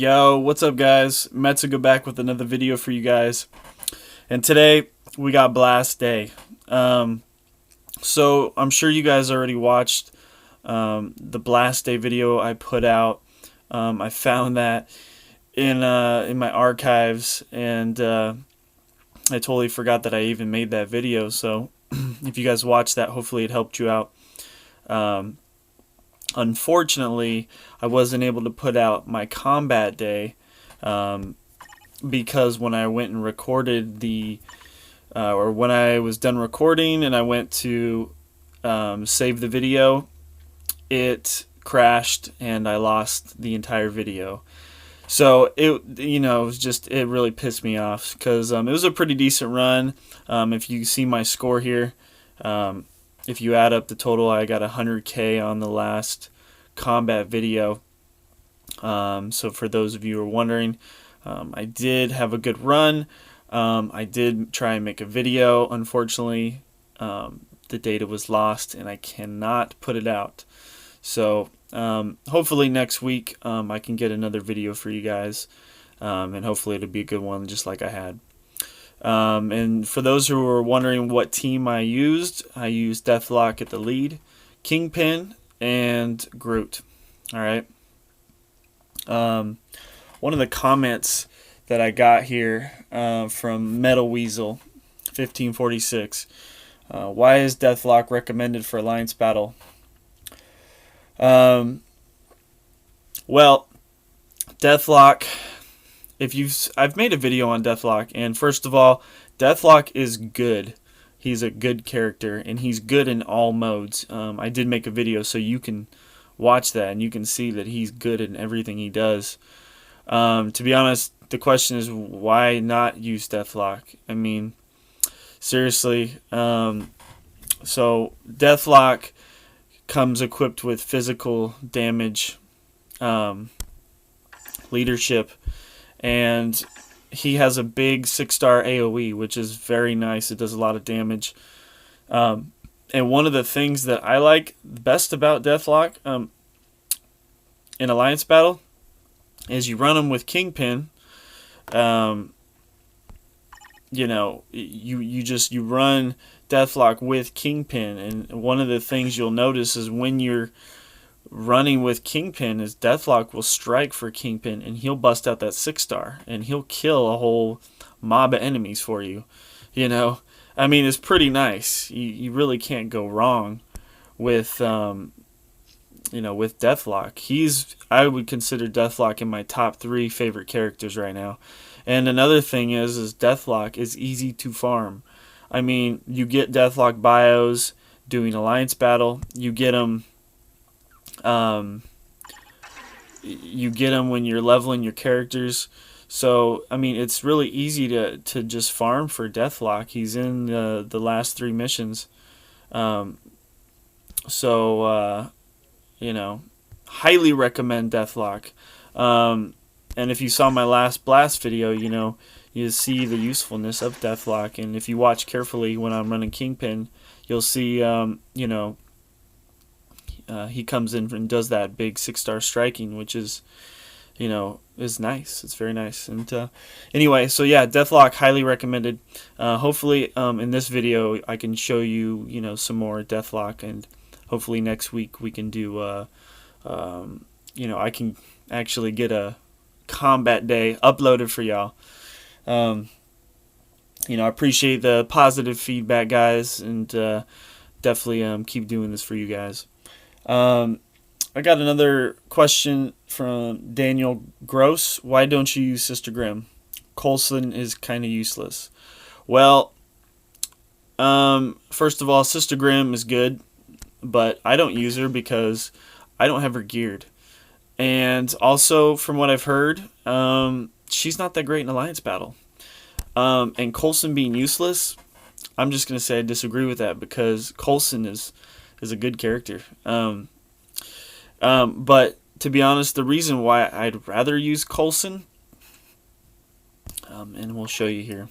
Yo, what's up guys? Metsuga back with another video for you guys. And today we got Blast Day. So I'm sure you guys already watched the Blast Day video I put out. I found that in my archives, and I totally forgot that I even made that video. So if you guys watched that, hopefully it helped you out. Unfortunately, I wasn't able to put out my combat day because when I went and recorded or when I was done recording and I went to save the video, it crashed and I lost the entire video. So it really pissed me off because it was a pretty decent run. If you see my score here. If you add up the total, I got 100K on the last combat video. So for those of you who are wondering, I did have a good run. I did try and make a video. Unfortunately, the data was lost and I cannot put it out. So hopefully next week I can get another video for you guys, and hopefully it'll be a good one just like I had. And for those who are wondering what team I used Deathlock at the lead, Kingpin, and Groot. Alright. One of the comments that I got here from Metal Weasel 1546. Why is Deathlock recommended for Alliance Battle? Well, Deathlock... I've made a video on Deathlock, and first of all, Deathlock is good. He's a good character, and he's good in all modes. I did make a video so you can watch that, and you can see that he's good in everything he does. To be honest, the question is, why not use Deathlock? I mean, seriously. So, Deathlock comes equipped with physical damage, leadership, and he has a big 6-star AoE, which is very nice. It does a lot of damage. And one of the things that I like best about Deathlock in Alliance Battle is you run him with Kingpin. You run Deathlock with Kingpin, and one of the things you'll notice is when you're running with Kingpin is Deathlock will strike for Kingpin and he'll bust out that 6-star and he'll kill a whole mob of enemies for you. I mean, it's pretty nice. You really can't go wrong with with Deathlock. I would consider Deathlock in my top 3 favorite characters right now. And another thing is Deathlock is easy to farm. I mean, you get Deathlock bios doing Alliance Battle. You get them when you're leveling your characters. So I mean, it's really easy to just farm for Deathlock. He's in the last 3 missions. Highly recommend Deathlock. And if you saw my last Blast video, you see the usefulness of Deathlock. And if you watch carefully when I'm running Kingpin, you'll see he comes in and does that big 6-star striking, which is nice. It's very nice. And anyway, so yeah, Deathlock, highly recommended. Hopefully in this video I can show you some more Deathlock, and hopefully next week we can do I can actually get a combat day uploaded for y'all. I appreciate the positive feedback, guys, and definitely keep doing this for you guys. I got another question from Daniel Gross. Why don't you use Sister Grimm? Coulson is kind of useless. Well, first of all, Sister Grimm is good, but I don't use her because I don't have her geared. And also, from what I've heard, she's not that great in Alliance Battle. And Coulson being useless, I'm just going to say I disagree with that, because Coulson is a good character. But to be honest, the reason why I'd rather use Coulson, and we'll show you here.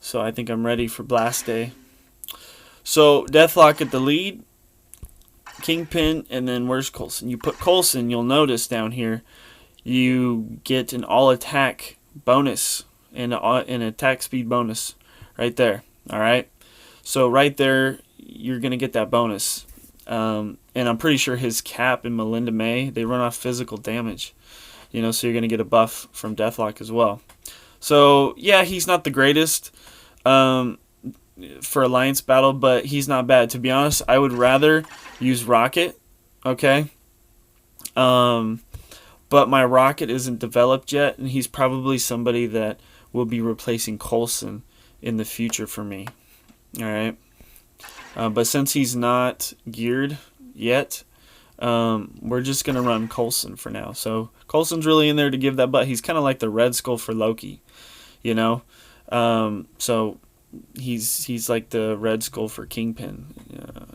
So I think I'm ready for Blast Day. So Deathlock at the lead, Kingpin, and then where's Coulson? You put Coulson, you'll notice down here, you get an all attack bonus and an attack speed bonus right there. All right. So right there, you're gonna get that bonus. And I'm pretty sure his Cap and Melinda May, they run off physical damage. So you're gonna get a buff from Deathlock as well. So yeah, he's not the greatest for Alliance Battle, but he's not bad. To be honest, I would rather use Rocket. Okay. But my Rocket isn't developed yet, and he's probably somebody that will be replacing Coulson in the future for me. All right. But since he's not geared yet, we're just going to run Coulson for now. So Coulson's really in there to give that butt. He's kind of like the Red Skull for Loki, So he's like the Red Skull for Kingpin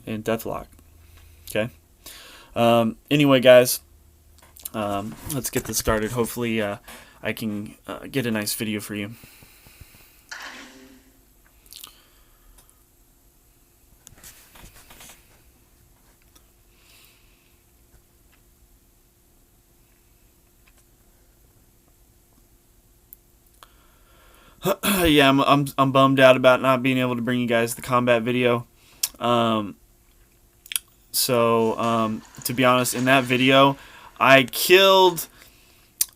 in Deathlock. Okay. Anyway, guys, let's get this started. Hopefully I can get a nice video for you. Yeah, I'm bummed out about not being able to bring you guys the combat video. To be honest, in that video, I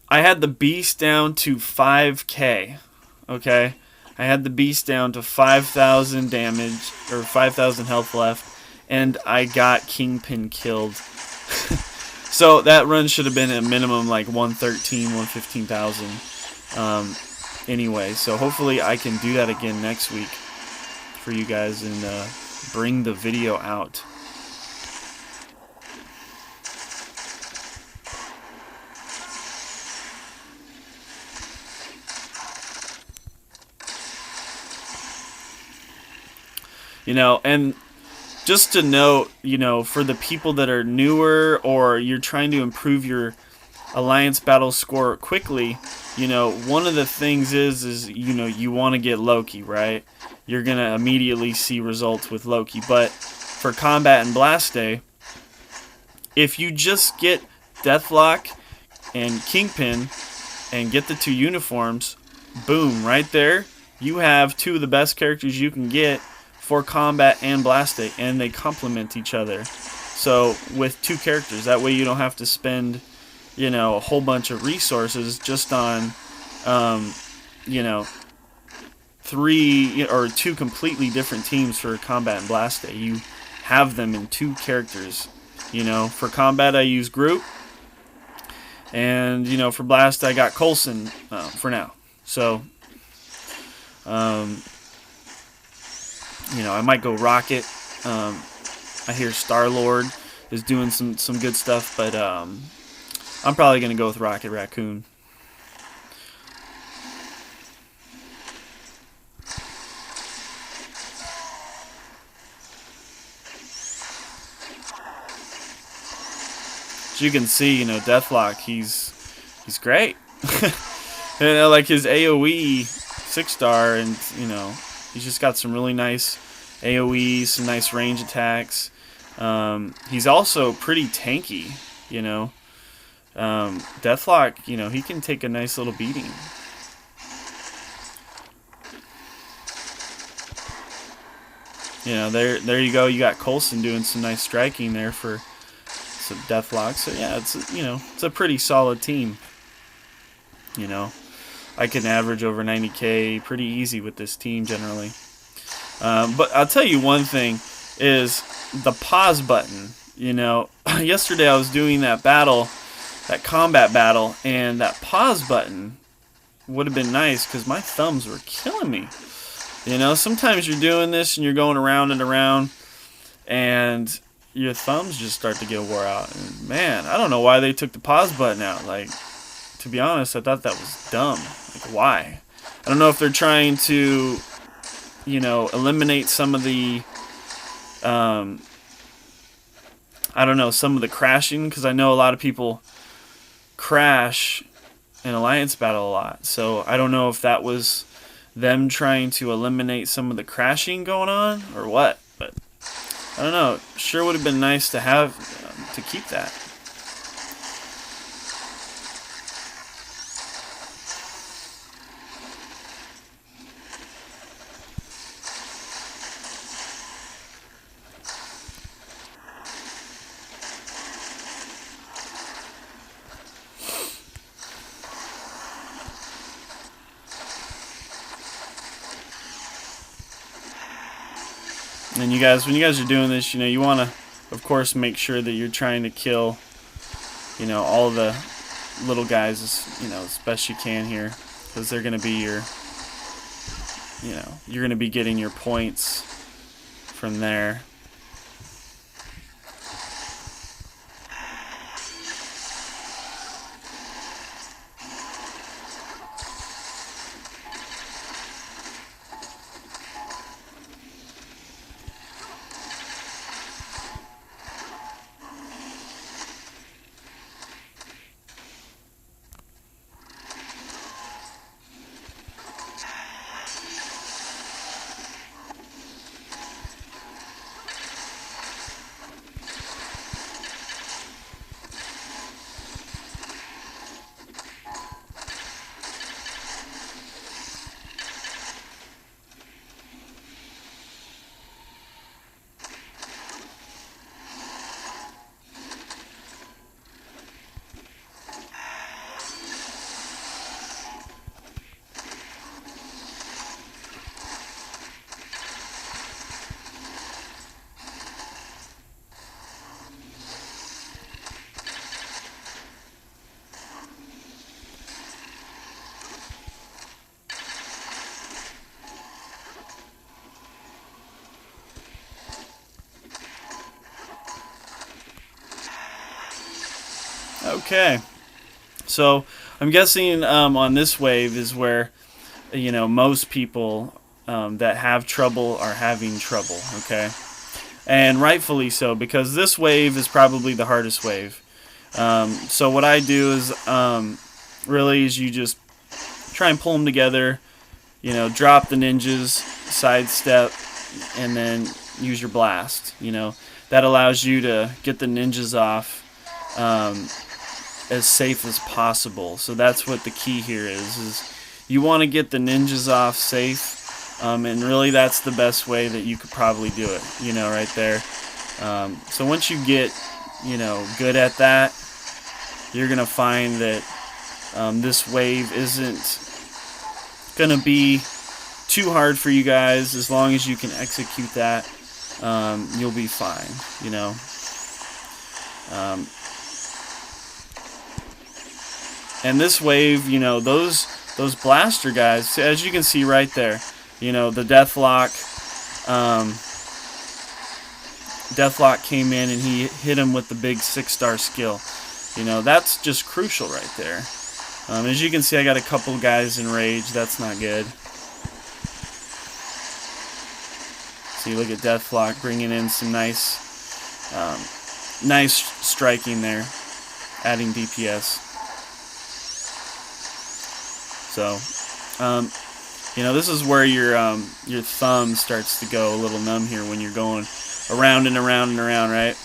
had the beast down to 5k. Okay, I had the beast down to 5,000 damage or 5,000 health left, and I got Kingpin killed. So that run should have been a minimum like 113, 115,000. Anyway, so hopefully I can do that again next week for you guys and bring the video out. And just to note, for the people that are newer or you're trying to improve your Alliance Battle score quickly, one of the things is you want to get Loki, right? You're going to immediately see results with Loki. But for Combat and Blast Day, if you just get Deathlock and Kingpin and get the 2 uniforms, boom, right there, you have 2 of the best characters you can get for Combat and Blast Day, and they complement each other. So with 2 characters, that way you don't have to spend a whole bunch of resources just on 3 or 2 completely different teams for Combat and Blast Day. You have them in 2 characters. For Combat I use Groot, and for Blast I got Coulson for now. So I might go Rocket. I hear Star-Lord is doing some good stuff, but I'm probably going to go with Rocket Raccoon. As you can see, Deathlock, he's great. Like his AoE 6-star, and he's just got some really nice AoE, some nice range attacks. He's also pretty tanky, Deathlock, he can take a nice little beating. There you go. You got Coulson doing some nice striking there for some Deathlock. So yeah, it's a pretty solid team. I can average over 90k pretty easy with this team generally. But I'll tell you one thing is the pause button. Yesterday I was doing that combat battle, and that pause button would have been nice because my thumbs were killing me. Sometimes you're doing this and you're going around and around, and your thumbs just start to get wore out. And man, I don't know why they took the pause button out. Like, to be honest, I thought that was dumb. Like, why? I don't know if they're trying to, eliminate some of the, some of the crashing, because I know a lot of people crash in Alliance Battle a lot. So I don't know if that was them trying to eliminate some of the crashing going on or what, but I don't know. Sure would have been nice to have to keep that. And you guys, when you guys are doing this, you want to, of course, make sure that you're trying to kill, all the little guys, as best you can here, because they're going to be your, you're going to be getting your points from there. Okay, so I'm guessing on this wave is where most people that have trouble are having trouble. Okay, and rightfully so, because this wave is probably the hardest wave. So what I do is really is you just try and pull them together, drop the ninjas, sidestep, and then use your blast. That allows you to get the ninjas off as safe as possible. So that's what the key here is you want to get the ninjas off safe, and really that's the best way that you could probably do it, right there. So once you get, good at that, you're going to find that this wave isn't going to be too hard for you guys. As long as you can execute that, you'll be fine, And this wave, those blaster guys, as you can see right there, the Deathlock, Deathlock came in and he hit him with the big 6-star skill. That's just crucial right there. As you can see, I got a couple guys in rage. That's not good. See, look at Deathlock bringing in some nice striking there, adding DPS. So, this is where your thumb starts to go a little numb here when you're going around and around and around, right?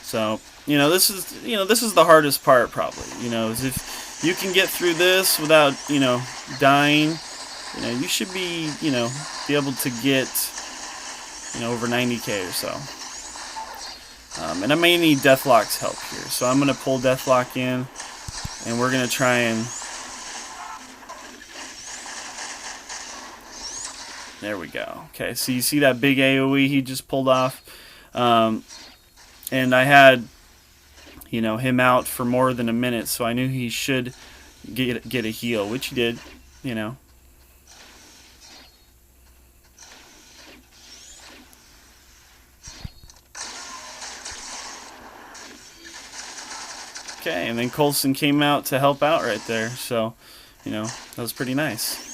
So, this is the hardest part probably, is if you can get through this without, dying, you should be able to get, over 90k or so. And I may need Deathlock's help here. So I'm going to pull Deathlock in, and we're going to try and... There we go. Okay, so you see that big AoE he just pulled off? And I had, him out for more than a minute, so I knew he should get a heal, which he did, Okay, and then Coulson came out to help out right there, so, that was pretty nice,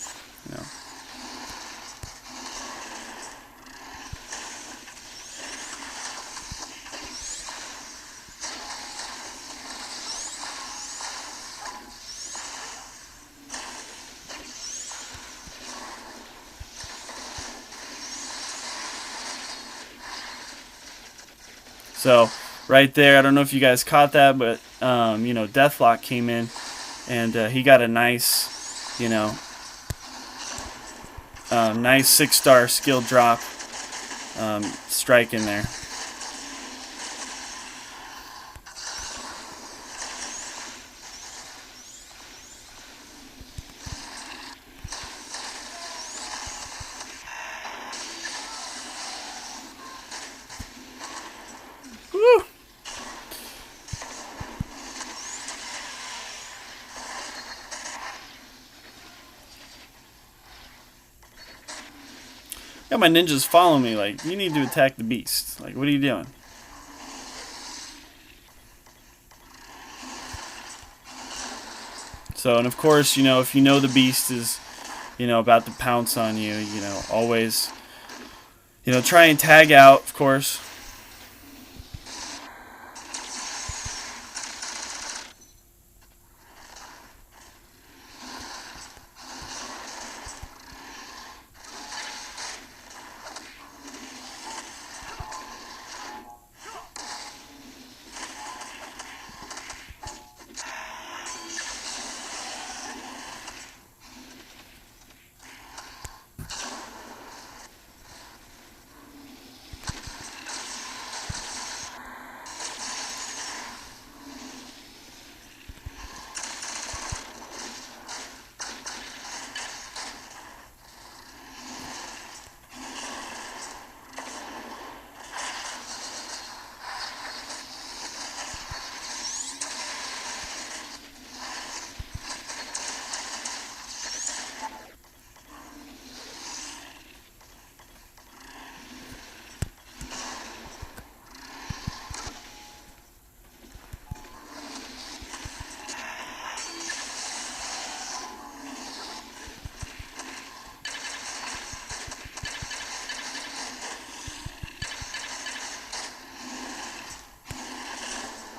So, right there, I don't know if you guys caught that, but, Deathlock came in, and he got a nice, Nice 6-star skill drop strike in there. Woo! Got my ninjas following me like, you need to attack the beast. Like, what are you doing? So, and of course, you know, if you know the beast is, you know, about to pounce on you, you know, always, you know, try and tag out, of course.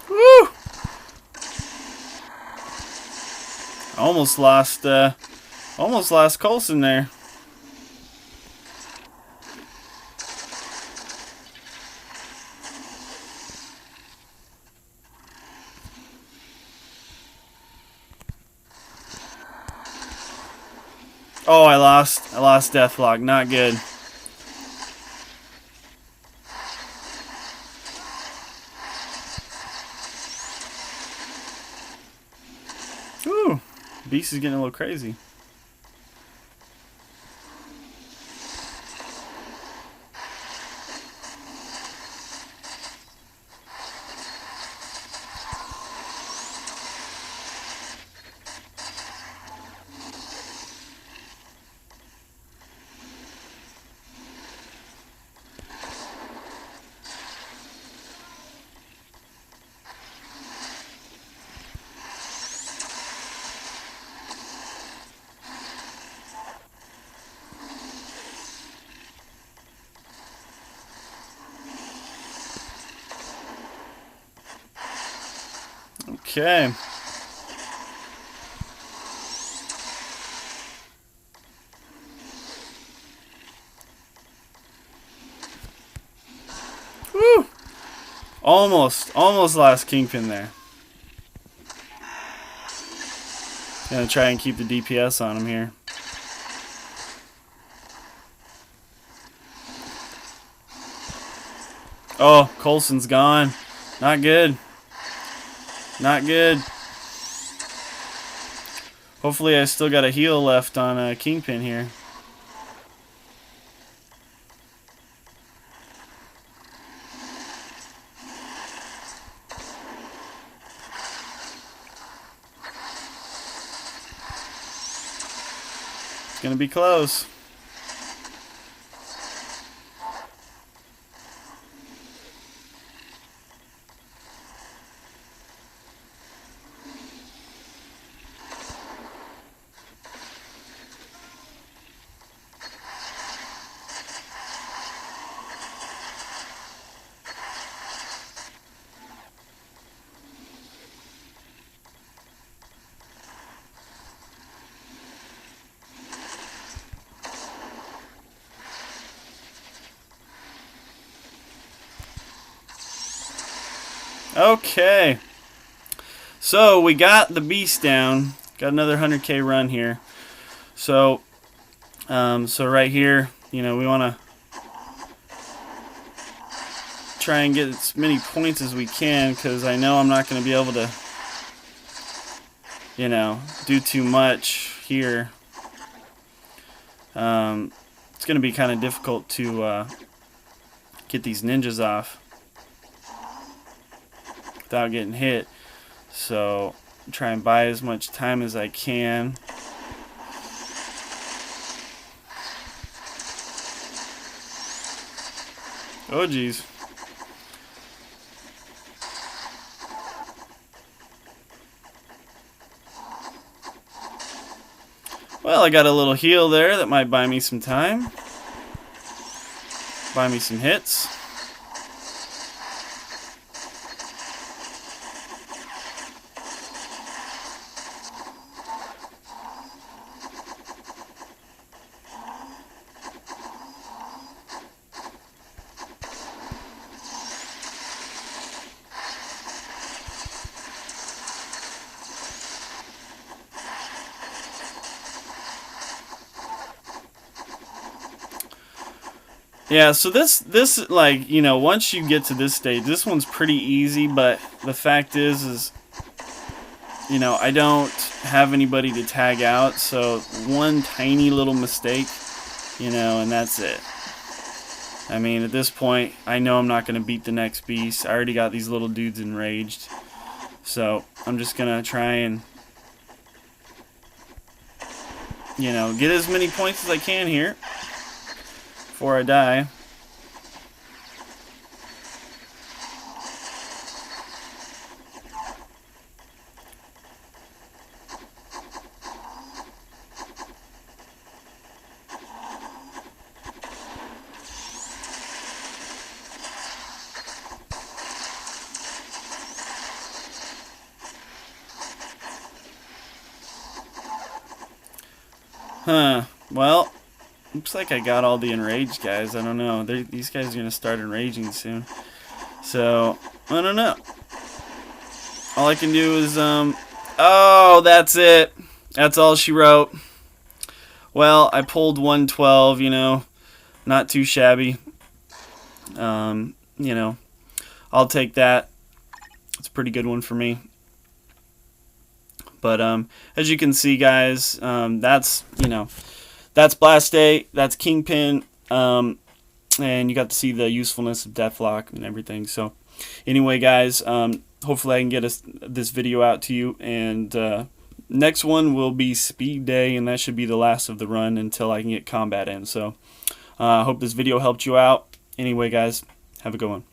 Woo! Almost lost Coulson there. Oh, I lost Deathlock. Not good. Ooh, beast is getting a little crazy. Okay. Woo! Almost lost Kingpin there. Gonna try and keep the DPS on him here. Oh, Coulson's gone. Not good. Not good. Hopefully I still got a heal left on Kingpin here. It's gonna be close. Okay. So we got the beast down. Got another 100k run here. So So right here, we want to try and get as many points as we can, because I know I'm not going to be able to, do too much here. It's going to be kind of difficult to get these ninjas off without getting hit. So try and buy as much time as I can. Oh geez. Well, I got a little heal there that might buy me some time. Buy me some hits. Yeah, so this like, once you get to this stage, this one's pretty easy, but the fact is I don't have anybody to tag out, so one tiny little mistake, and that's it. I mean, at this point, I know I'm not going to beat the next beast. I already got these little dudes enraged, so I'm just going to try and, get as many points as I can here before I die. Well, looks like I got all the enraged guys. I don't know. These guys are going to start enraging soon. So, I don't know. All I can do is, oh, that's it. That's all she wrote. Well, I pulled 112, not too shabby. I'll take that. It's a pretty good one for me. But as you can see, guys, that's Blast Day, that's Kingpin, and you got to see the usefulness of Deathlock and everything. So anyway, guys, hopefully I can get this video out to you, and next one will be Speed Day, and that should be the last of the run until I can get combat in. So I hope this video helped you out. Anyway, guys, have a good one.